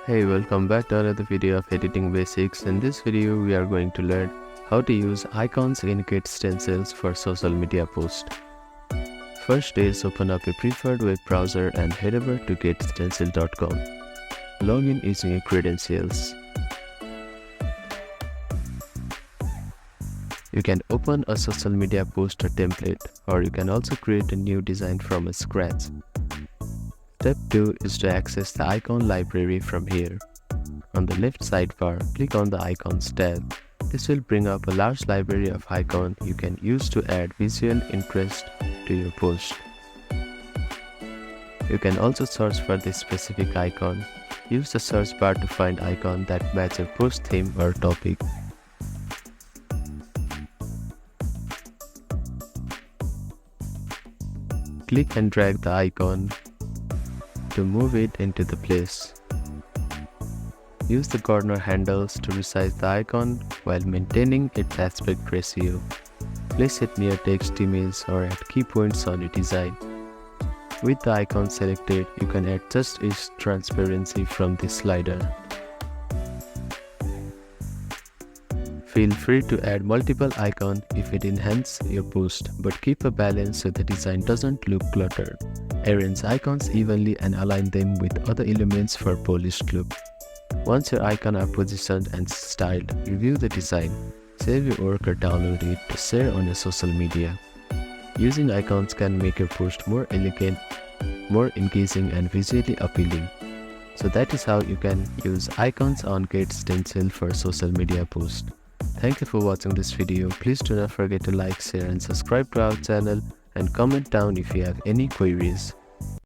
Hey, welcome back to another video of editing basics. In this video, we are going to learn how to use icons in GetStencils for social media posts. First is open up a preferred web browser and head over to getstencil.com. Log in using your credentials. You can open a social media poster template, or you can also create a new design from scratch. Step 2 is to access the icon library from here. On the left sidebar, click on the Icons tab. This will bring up a large library of icons you can use to add visual interest to your post. You can also search for this specific icon. Use the search bar to find icons that match your post theme or topic. Click and drag the icon to move it into the place. Use the corner handles to resize the icon while maintaining its aspect ratio. Place it near text image or at key points on your design. With the icon selected, you can adjust its transparency from this slider. Feel free to add multiple icons if it enhances your post, but keep a balance so the design doesn't look cluttered. Arrange icons evenly and align them with other elements for polished look. Once your icons are positioned and styled, review the design, save your work or download it to share on your social media. Using icons can make your post more elegant, more engaging and visually appealing. So that is how you can use icons on GetStencil for social media posts. Thank you for watching this video. Please do not forget to like, share and subscribe to our channel, and comment down if you have any queries.